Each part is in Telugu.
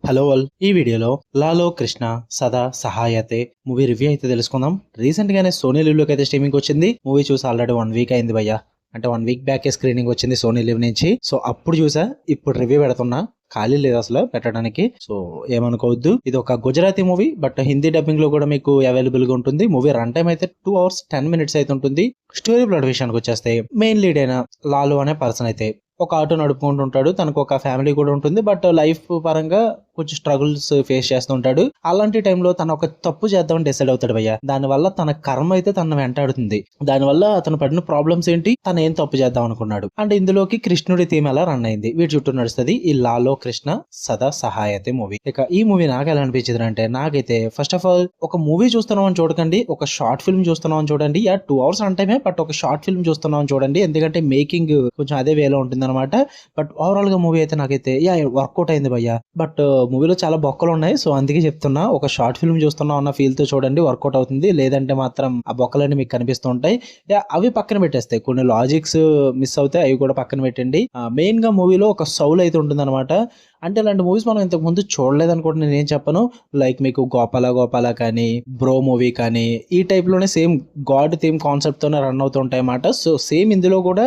హలో ఆల్, ఈ వీడియోలో లాలో కృష్ణ సదా సహాయతే మూవీ రివ్యూ అయితే తెలుసుకుందాం. రీసెంట్ గానే సోనీ లివ్ లోకి అయితే స్ట్రీమింగ్ వచ్చింది. మూవీ చూసి ఆల్రెడీ 1 వీక్ అయింది భయ్య. అంటే 1 వీక్ బ్యాక్ స్క్రీనింగ్ వచ్చింది సోనీ లివ్ నుంచి. సో అప్పుడు చూసా, ఇప్పుడు రివ్యూ పెడుతున్నా. ఖాళీ లేదు అసలు పెట్టడానికి. సో ఏమనుకోవద్దు, ఇది ఒక Gujarati movie, but Hindi dubbing లో కూడా మీకు అవైలబుల్ గా ఉంటుంది. మూవీ రన్ టైం అయితే 2 hours 10 minutes అయితే ఉంటుంది. స్టోరీ ప్లాట్ విషయానికి వచ్చేస్తే, మెయిన్ లీడ్ అయిన లాలు అనే పర్సన్ అయితే ఒక ఆటో నడుపుకుంటూ ఉంటాడు. తనకు ఒక ఫ్యామిలీ కూడా ఉంటుంది, బట్ లైఫ్ పరంగా కొంచెం స్ట్రగుల్స్ ఫేస్ చేస్తూ ఉంటాడు. అలాంటి టైంలో తను ఒక తప్పు చేద్దామని డిసైడ్ అవుతాడు భయ్య. దానివల్ల తన కర్మ అయితే తన వెంటాడుతుంది. దానివల్ల అతను పడిన ప్రాబ్లమ్స్ ఏంటి, తను ఏం తప్పు చేద్దాం అనుకున్నాడు. అండ్ ఇందులోకి కృష్ణుడి థీమ్ ఎలా రన్ అయింది, వీటి చుట్టూ నడుస్తుంది ఈ లాలో కృష్ణ సదా సహాయతే మూవీ. ఇక ఈ మూవీ నాకు ఎలా అనిపించింది అంటే, నాకైతే ఫస్ట్ ఆఫ్ ఆల్ ఒక మూవీ చూస్తున్నాం అని చూడకండి, ఒక షార్ట్ ఫిల్మ్ చూస్తున్నాం అని చూడండి. 2 hours అంటేమే, బట్ ఒక షార్ట్ ఫిల్మ్ చూస్తున్నాం అని చూడండి. ఎందుకంటే మేకింగ్ కొంచెం అదే వేలో ఉంటుంది అనమాట. బట్ ఓవరాల్ గా మూవీ అయితే నాకైతే వర్కౌట్ అయింది భయ్య. బట్ మూవీలో చాలా బొక్కలు ఉన్నాయి, సో అందుకే చెప్తున్నా, ఒక షార్ట్ ఫిల్మ్ చూస్తున్నాం అన్న ఫీల్ తో చూడండి, వర్కౌట్ అవుతుంది. లేదంటే మాత్రం ఆ బొక్కలన్నీ మీకు కనిపిస్తూ ఉంటాయి. అవి పక్కన పెట్టేస్తాయి, కొన్ని లాజిక్స్ మిస్ అవుతాయి, అవి కూడా పక్కన పెట్టండి. మెయిన్ గా మూవీలో ఒక సౌల్ అయితే ఉంటుంది అనమాట. అంటే ఇలాంటి మూవీస్ మనం ఇంతకు ముందు చూడలేదనుకుంటే నేను ఏం చెప్పను. లైక్ మీకు గోపాల కానీ, బ్రో మూవీ కానీ, ఈ టైప్ లోనే సేమ్ గాడ్ థీమ్ కాన్సెప్ట్ తోనే రన్ అవుతూ ఉంటాయి అన్నమాట. సో సేమ్ ఇందులో కూడా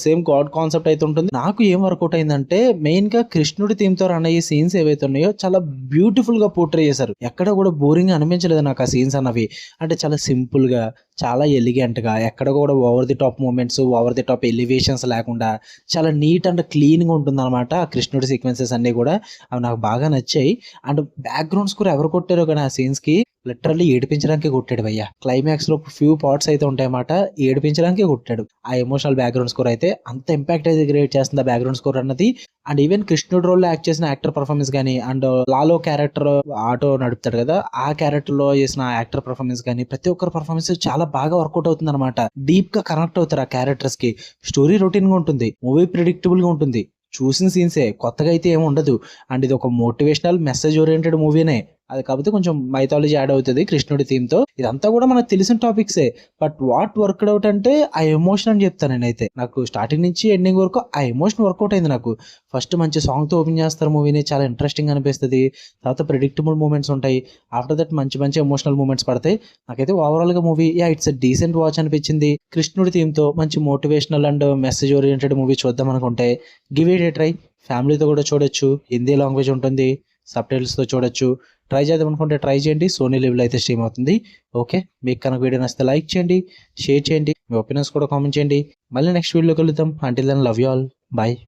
సేమ్ గాడ్ కాన్సెప్ట్ అయితే ఉంటుంది. నాకు ఏం వర్కౌట్ అయిందంటే, మెయిన్ గా కృష్ణుడి థీమ్ తో రన్ అయ్యే సీన్స్ ఏవైతే ఉన్నాయో చాలా బ్యూటిఫుల్ గా పోర్ట్రే చేశారు. ఎక్కడ కూడా బోరింగ్ అనిపించలేదు నాకు ఆ సీన్స్ అన్నవి. అంటే చాలా సింపుల్ గా, చాలా ఎలిగెంట్ గా, ఎక్కడ కూడా over the top moments, over the top elevations లేకుండా చాలా నీట్ అండ్ క్లీన్ గా ఉంటుంది అనమాట. ఆ కృష్ణుడి సీక్వెన్సెస్ అన్ని కూడా అవి నాకు బాగా నచ్చాయి. అండ్ బ్యాక్గ్రౌండ్స్ కూడా ఎవరు కొట్టారో కానీ ఆ సీన్స్ కి లిటరల్లీ ఏడిపించడానికి కొట్టాడు భయ్య. క్లైమాక్స్ లో ఫ్యూ పార్ట్స్ అయితే ఉంటాయన్నమాట, ఏడిపించడానికి కొట్టాడు. ఆ ఎమోషనల్ బ్యాక్గ్రౌండ్ స్కోర్ అయితే అంత ఇంపాక్ట్ అయితే క్రియేట్ చేస్తుంది ఆ బ్యాక్గ్రౌండ్ స్కోర్ అన్నది. అండ్ ఈవెన్ కృష్ణుడు రోల్ లో యాక్ట్ చేసిన యాక్టర్ పర్ఫార్మెన్స్ కానీ, అండ్ లాలో క్యారెక్టర్ ఆటో నడుపుతాడు కదా, ఆ క్యారెక్టర్ లో చేసిన యాక్టర్ పర్ఫార్మెన్స్ కానీ, ప్రతి ఒక్కరి పర్ఫార్మెన్స్ చాలా బాగా వర్కౌట్ అవుతుంది అనమాట. డీప్ గా కనెక్ట్ అవుతారు ఆ క్యారెక్టర్స్ కి. స్టోరీ రొటీన్ గా ఉంటుంది, మూవీ ప్రిడిక్టబుల్ గా ఉంటుంది. చూసిన సీన్సే, కొత్తగా అయితే ఏమి ఉండదు. అండ్ ఇది ఒక మోటివేషనల్ మెసేజ్ ఓరియంటెడ్ మూవీనే. అది కాకపోతే కొంచెం మైథాలజీ యాడ్ అవుతుంది కృష్ణుడి థీమ్ తో. ఇదంతా కూడా మనకు తెలిసిన టాపిక్సే, బట్ వాట్ వర్క్డ్ అవుట్ అంటే ఆ ఎమోషన్ అని చెప్తాను నేనైతే. నాకు స్టార్టింగ్ నుంచి ఎండింగ్ వరకు ఆ ఎమోషన్ వర్కౌట్ అయింది నాకు. ఫస్ట్ మంచి సాంగ్ తో ఓపెన్ చేస్తారు మూవీని, చాలా ఇంట్రెస్టింగ్ అనిపిస్తుంది. తర్వాత ప్రిడిక్టబుల్ మూమెంట్స్ ఉంటాయి. ఆఫ్టర్ దట్ మంచి మంచి ఎమోషనల్ మూమెంట్స్ పడతాయి. నాకైతే ఓవరాల్ గా movie it's a decent watch అనిపించింది. కృష్ణుడి థీమ్ తో మంచి motivational and message oriented movie చూద్దాం అనుకుంటే గివ్ ఇట్ ఏ ట్రై. ఫ్యామిలీతో కూడా చూడొచ్చు, హిందీ లాంగ్వేజ్ ఉంటుంది, సబ్ టైటిల్స్ తో చూడొచ్చు. ట్రై చేద్దాం అనుకుంటే ట్రై చేయండి. సోనీ లివ్ లో అయితే స్ట్రీమ్ అవుతుంది. ఓకే, మీకు కనుక వీడియో నచ్చితే లైక్ చేయండి, షేర్ చేయండి, మీ ఒపీనియన్స్ కూడా కామెంట్ చేయండి. మళ్ళీ నెక్స్ట్ వీడియోలో కలుద్దాం. Until then love you all, bye.